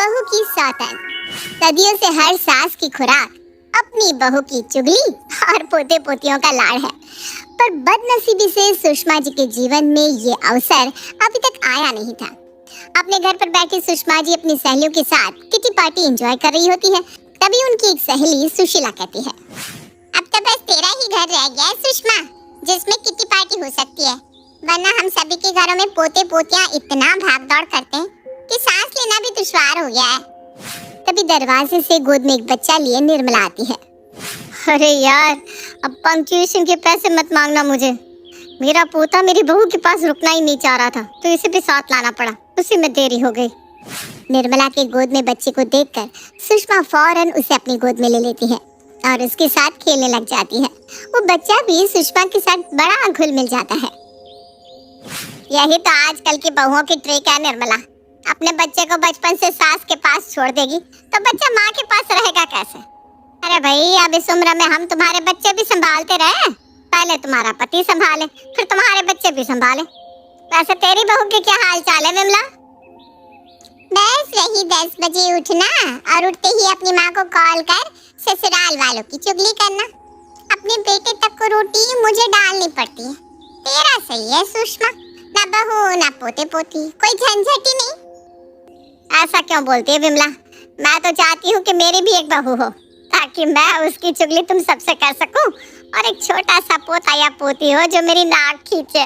बहू की सौतन। सदियों से हर सास की खुराक अपनी बहू की चुगली और पोते पोतियों का लाड़ है। पर बदनसीबी से सुषमा जी के जीवन में ये अवसर अभी तक आया नहीं था। अपने घर पर बैठी सुषमा जी अपनी सहेलियों के साथ किटी पार्टी एंजॉय कर रही होती है। तभी उनकी एक सहेली सुशीला कहती है, अब तो बस तेरा ही घर रह गया है सुषमा, जिसमें किटी पार्टी हो सकती है, वरना हम सभी के घरों में पोते पोतियां इतना भाग दौड़ करते हैं कि सांस लेना भी दुश्वार हो गया है। तभी दरवाजे से गोद में एक बच्चा लिए निर्मला आती है। अरे यार, अब पंक्चुएशन के पैसे मत मांगना मुझे। मेरा पोता मेरी बहू के पास रुकना ही नहीं चाह रहा था, तो इसे भी साथ लाना पड़ा, उसी में देरी हो गई। निर्मला के गोद में बच्चे को देखकर सुषमा फौरन उसे अपनी गोद में ले लेती है और उसके साथ खेलने लग जाती है। वो बच्चा भी सुषमा के साथ बड़ा घुल मिल जाता है। यही तो आजकल की बहुओं की ट्रिक है निर्मला। अपने बच्चे को बचपन से सास के पास छोड़ देगी तो बच्चा माँ के पास रहेगा कैसे? अरे भाई, अब इस उम्र में हम तुम्हारे बच्चे भी संभालते रहे, पहले तुम्हारा पति संभाले, फिर तुम्हारे बच्चे भी संभाले। वैसे तेरी बहू के क्या हाल चाल है विमला? बस वही 10 बजे उठना और उठते ही अपनी माँ को कॉल कर ससुराल वालों की चुगली करना। अपने बेटे तक को रोटी मुझे डालनी पड़ती है। तेरा सही है सुषमा, ना बहू ना पोते पोती, कोई झंझट ही नहीं। ऐसा क्यों बोलती है विमला? मैं तो चाहती हूँ कि मेरी भी एक बहू हो, ताकि मैं उसकी चुगली तुम सबसे कर सकूं और एक छोटा सा पोता या पोती हो जो मेरी नाक खींचे।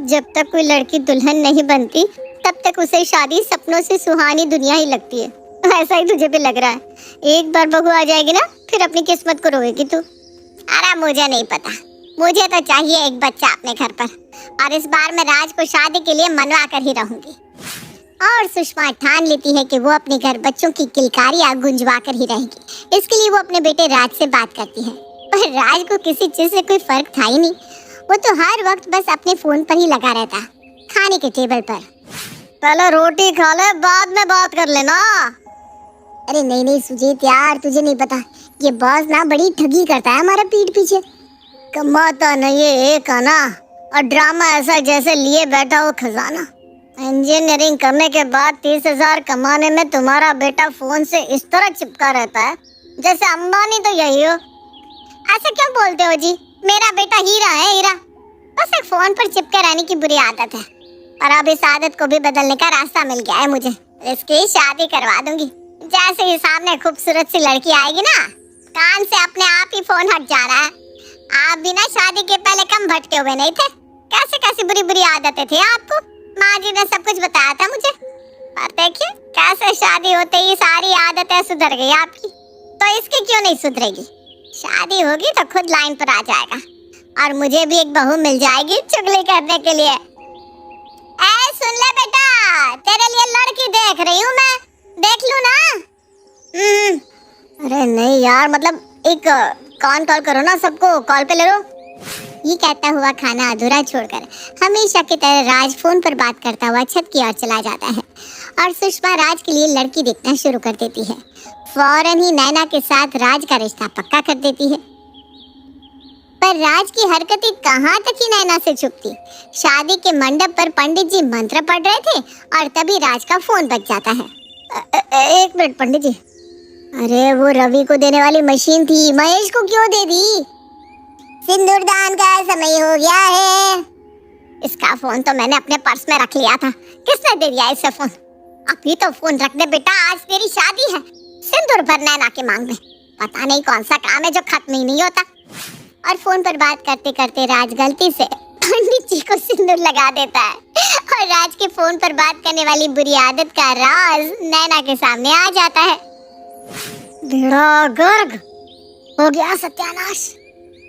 जब तक कोई लड़की दुल्हन नहीं बनती तब तक उसे शादी सपनों से सुहानी दुनिया ही लगती है। ऐसा ही तुझे भी लग रहा है। एक बार बहू आ जाएगी ना, फिर अपनी किस्मत को रोएगी तू। अरे मुझे नहीं पता, मुझे तो चाहिए एक बच्चा अपने घर पर, और इस बार मैं राज को शादी के लिए मनवा कर ही रहूंगी। और सुषमा ठान लेती है कि वो अपने घर बच्चों की किलकारियां गुंजवा कर ही रहेगी। इसके लिए वो अपने बेटे राज से बात करती है, पर राज को किसी चीज से कोई फर्क था ही नहीं। वो तो हर वक्त बस अपने फोन पर ही लगा रहता, खाने के टेबल पर। पहले रोटी खा ले, बाद में बात कर लेना। अरे नहीं नहीं सुजीत यार, तुझे नहीं पता, ये बॉस ना बड़ी ठगी करता है हमारा पीठ पीछे। कमाता नहीं है एक आना, और ड्रामा ऐसा जैसे लिए बैठा हो खजाना। इंजीनियरिंग करने के बाद 30,000 कमाने में तुम्हारा बेटा फोन से इस तरह चिपका रहता है जैसे अंबानी तो यही हो। ऐसा क्यों बोलते हो जी? मेरा बेटा हीरा है, हीरा। बस एक फोन पर चिपके रहने की बुरी आदत है, और अब इस आदत को भी बदलने का रास्ता मिल गया है मुझे। इसकी शादी करवा दूंगी। जैसे ही सामने खूबसूरत सी लड़की आएगी ना, कान से अपने आप ही फोन हट जा रहा है। आप बिना शादी के पहले कम भटके हुए नहीं थे। कैसे कैसी बुरी बुरी आदतें थी आपको, माँ जी ने सब कुछ बताया था मुझे। पर देखिए कैसे शादी होते ही सारी आदतें सुधर गई आपकी। तो इसकी क्यों नहीं सुधरेगी? शादी होगी तो खुद लाइन पर आ जाएगा, और मुझे भी एक बहू मिल जाएगी चुगली करने के लिए। ऐ सुन ले बेटा, तेरे लिए लड़की देख रही हूँ मैं, देख लूँ ना? अरे नहीं यार, मतलब एक कॉल करो ना, सबको कॉल पे ले लो। ये कहता हुआ खाना अधूरा छोड़कर हमेशा की तरह राज फोन पर बात करता हुआ छत की ओर चला जाता है, और सुषमा राज के लिए लड़की देखना शुरू कर देती है। फौरन ही नैना के साथ राज का रिश्ता पक्का कर देती है। पर राज की हरकतें कहाँ तक ही नैना से छुपती। शादी के मंडप पर पंडित जी मंत्र पढ़ रहे थे और तभी राज का फोन बज जाता है। एक मिनट पंडित जी। अरे वो रवि को देने वाली मशीन थी, महेश को क्यों दे दी? सिंदूरदान का समय हो गया है। इसका फोन तो मैंने अपने पर्स में रख लिया था, किसने दे दिया इसे फोन? अभी तो फोन रख दे बेटा, आज तेरी शादी है। सिंदूर भरना है ना के मांग में, पता नहीं कौन सा काम है जो खत्म ही नहीं होता। और फोन पर बात करते करते राज गलती से पंडित जी को सिंदूर लगा देता है, और राज के फोन पर बात करने वाली बुरी आदत का राज नैना के सामने आ जाता है। बेड़ा गर्ग हो गया, सत्यानाश।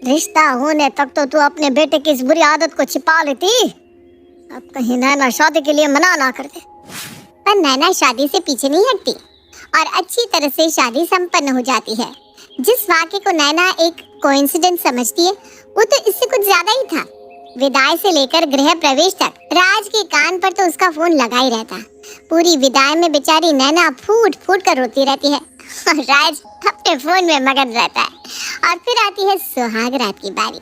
रिश्ता होने तक तो तू अपने बेटे की इस बुरी आदत को छिपा लेती, अब कहीं नैना शादी के लिए मना ना कर दे। पर नैना शादी से पीछे नहीं हटती और अच्छी तरह से शादी संपन्न हो जाती है। जिस वाक़े को नैना एक कोइंसिडेंस समझती है, वो तो इससे कुछ ज्यादा ही था। विदाई से लेकर गृह प्रवेश तक राज के कान पर तो उसका फोन लगा ही रहता। पूरी विदाई में बेचारी नैना फूट फूट कर रोती रहती है, और राज अपने फोन में मगन रहता है। और फिर आती है सुहाग रात की बारी।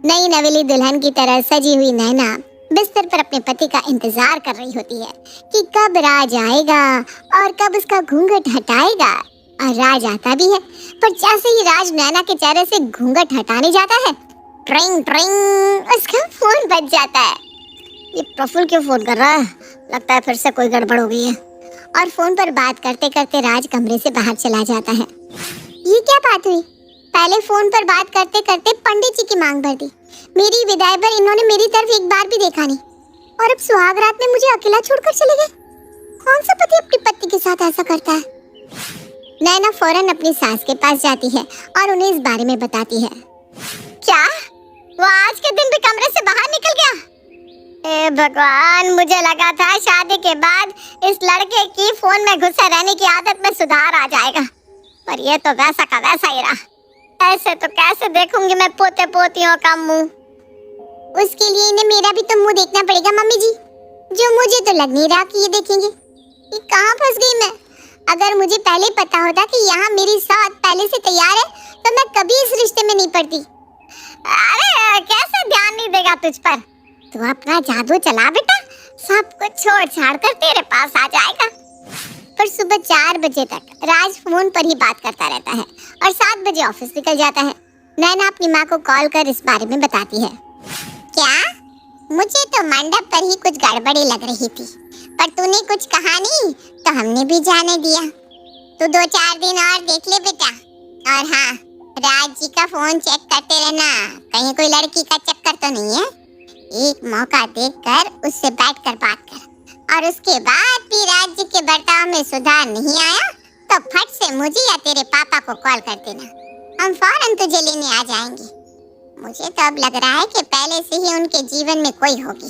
नई नवेली दुल्हन की तरह सजी हुई नैना बिस्तर पर अपने पति का इंतजार कर रही होती है कि कब राज आएगा और कब उसका घूंघट हटाएगा। और राज आता भी है, पर जैसे ही राज नैना के चेहरे से घूंघट हटाने जाता है, ट्रिंग ट्रिंग उसका फोन बज जाता है। ये प्रफुल्ल क्यों फोन कर रहा है? लगता है फिर से कोई गड़बड़ हो गई है। और फोन पर बात करते करते राज कमरे से बाहर चला जाता है। ये क्या बात हुई? पहले फोन पर बात करते करते पंडित जी की मांग भर दी, मेरी विदाई पर इन्होंने मेरी तरफ एक बार भी देखा नहीं, और अब सुहाग रात में मुझे अकेला छोड़कर चले गए। कौन सा पति अपनी पत्नी के साथ ऐसा करता है? नैना फौरन अपनी सास के पास जाती है और उन्हें इस बारे में बताती है। क्या वो आज के दिन भी कमरे से बाहर निकल गया? ए भगवान, मुझे लगा था शादी के बाद इस लड़के की फोन में घुसे रहने की आदत में सुधार आ जाएगा, पर ये तो वैसा का वैसा ही रहा। ऐसे तो कैसे देखूंगी मैं पोते पोतियों का मुंह? उसके लिए इन्हें मेरा भी तो मुंह देखना पड़ेगा मम्मी जी, जो मुझे तो लग नहीं रहा कि ये देखेंगे। ये कहाँ फंस गई मैं? अगर मुझे पहले पता होता कि यहाँ मेरी साथ पहले से तैयार है तो मैं कभी इस रिश्ते में नहीं पड़ती। अरे कैसे ध्यान नहीं देगा तुझ पर? तू अपना जादू चला बेटा, सब कुछ छोड़ छाड़ कर तेरे पास आ जाएगा। पर सुबह 4 बजे तक राज फोन पर ही बात करता रहता है और 7 बजे ऑफिस निकल जाता है। नैना अपनी माँ को कॉल कर इस बारे में बताती है। क्या? मुझे तो मंडप पर ही कुछ गड़बड़ी लग रही थी, पर तूने कुछ कहा नहीं तो हमने भी जाने दिया। तू 2-4 दिन और देख ले बेटा। और हाँ, राज जी का फोन चेक करते रहना, कहीं कोई लड़की का चक्कर तो नहीं है। एक मौका देखकर उससे बैठकर बात कर, और उसके बाद भी राज जी के बर्ताव में सुधार नहीं आया तो फट से मुझे या तेरे पापा को कॉल कर देना, हम फौरन तुझे लेने आ जाएंगे। मुझे तो अब लग रहा है कि पहले से ही उनके जीवन में कोई होगी,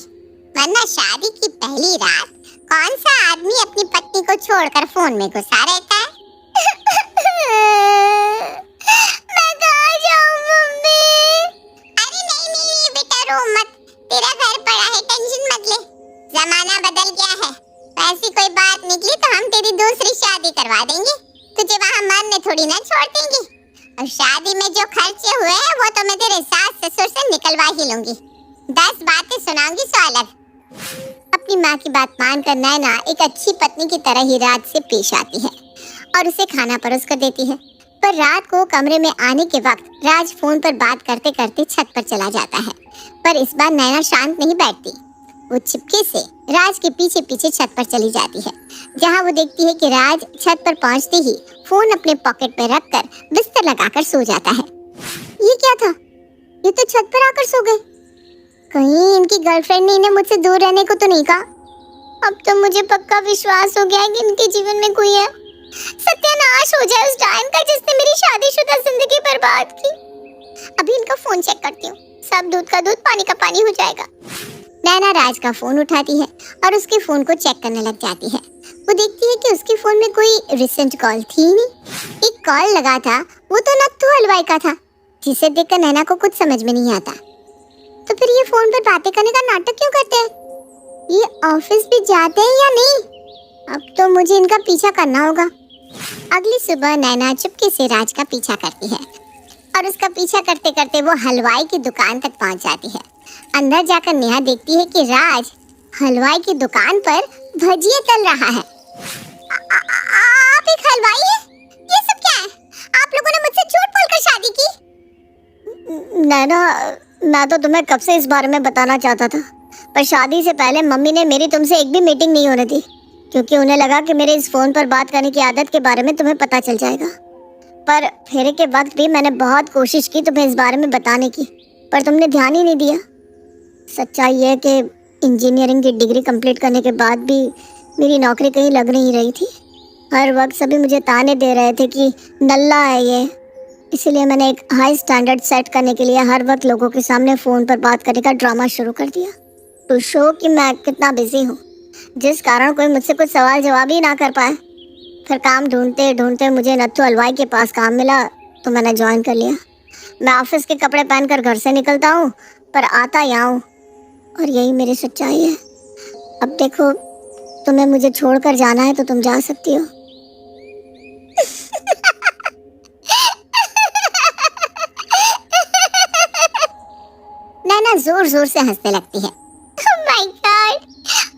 वरना शादी की पहली रात कौन सा आदमी अपनी पत्नी को छोड़कर फोन में घुसा रहता है? मैं कहाँ जाऊँ मम्मी? अरे नहीं बेटा, रो मत, तेरा घर पड़ा है, टेंशन मत ले। जमाना बदल गया है, ऐसी कोई बात निकली तो हम तेरी दूसरी शादी करवा देंगे, तुझे वहाँ मरने थोड़ी ना छोड़ देंगे। और शादी में जो खर्चे हुए हैं वो तो मैं तेरे सास ससुर से निकलवा ही लूंगी। 10 बातें सुनाऊंगी सो अलग। अपनी माँ की बात मानकर नैना एक अच्छी पत्नी की तरह ही राज से पेश आती है और उसे खाना परोस कर देती है। पर रात को कमरे में आने के वक्त राज फोन पर बात करते करते छत पर चला जाता है। पर इस बार नैना शांत नहीं बैठती, वो चुपके से राज के पीछे पीछे छत पर चली जाती है, जहाँ वो देखती है कि राज छत पर पहुँचते ही फोन अपने पॉकेट में रखकर बिस्तर लगाकर सो जाता है। ये क्या था? ये तो छत पर आकर सो गए। कहीं इनकी गर्लफ्रेंड ने इन्हें मुझसे दूर रहने को तो नहीं कहा? अब तो मुझे पक्का विश्वास हो गया है कि इनके जीवन में कोई है। सत्यानाश हो जाए उस डायन का जिसने मेरी शादीशुदा जिंदगी बर्बाद की। अभी इनका फोन चेक करती हूँ, सब दूध का दूध पानी का पानी हो जाएगा। नैना राज का फोन उठाती है और उसके फोन को चेक करने लग जाती है। वो देखती है कि उसके फोन में कोई रिसेंट कॉल थी ही नहीं। एक कॉल लगा था, वो तो नत्थू हलवाई का था, जिसे देखकर नैना को कुछ समझ में नहीं आता। तो फिर ये फोन पर बातें करने का नाटक क्यों करते हैं? ये ऑफिस भी जाते हैं या नहीं? अब तो मुझे इनका पीछा करना होगा। अगली सुबह नैना चुपके से राज का पीछा करती है और उसका पीछा करते करते वो हलवाई की दुकान तक पहुंच जाती है। अंदर जाकर नेहा देखती है कि राज हलवाई की दुकान पर भजिए तल रहा है। आप एक हलवाई हैं? ये सब क्या है? आप लोगों ने मुझसे झूठ बोलकर शादी की? नैना, मैं तो तुम्हें कब से इस बारे में बताना चाहता था, पर शादी से पहले मम्मी ने मेरी तुमसे एक भी मीटिंग नहीं होने दी, क्योंकि उन्हें लगा कि मेरे इस फोन पर बात करने की आदत के बारे में तुम्हें पता चल जाएगा। पर फेरे के वक्त भी मैंने बहुत कोशिश की तुम्हें इस बारे में बताने की, पर तुमने ध्यान ही नहीं दिया। सच्चाई है कि इंजीनियरिंग की डिग्री कंप्लीट करने के बाद भी मेरी नौकरी कहीं लग नहीं रही थी। हर वक्त सभी मुझे ताने दे रहे थे कि नल्ला है ये। इसीलिए मैंने एक हाई स्टैंडर्ड सेट करने के लिए हर वक्त लोगों के सामने फ़ोन पर बात करने का ड्रामा शुरू कर दिया, टू शो कि मैं कितना बिजी हूँ, जिस कारण कोई मुझसे कुछ सवाल जवाब ही ना कर पाए। फिर काम ढूंढते ढूंढते मुझे नत्थू हलवाई के पास काम मिला तो मैंने ज्वाइन कर लिया। मैं ऑफिस के कपड़े पहनकर घर से निकलता हूँ, पर आता यहाँ हूँ, और यही मेरी सच्चाई है। अब देखो, तुम्हें मुझे छोड़कर जाना है तो तुम जा सकती हो। नैना जोर जोर से हंसने लगती है। My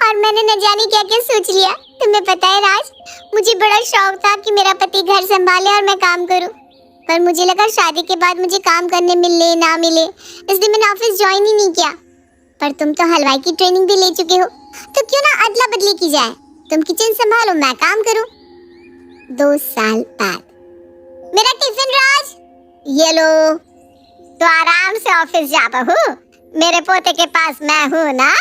और मैंने न जाने क्या क्या सोच लिया। तुम्हें पता है राज, मुझे बड़ा शौक था कि मेरा पति घर संभाले और मैं काम करूं। पर मुझे लगा शादी के बाद मुझे काम करने मिले ना मिले, इसलिए मैंने ऑफिस ज्वाइन ही नहीं किया। पर तुम तो हलवाई की ट्रेनिंग भी ले चुके हो, तो क्यों ना अदला बदली की जाए। तुम किचन संभालो, मैं काम करूं। 2 साल बाद। मेरा टिफिन राज, ये लो। तो आराम से ऑफिस जा बहू, मेरे पोते के पास मैं हूं ना।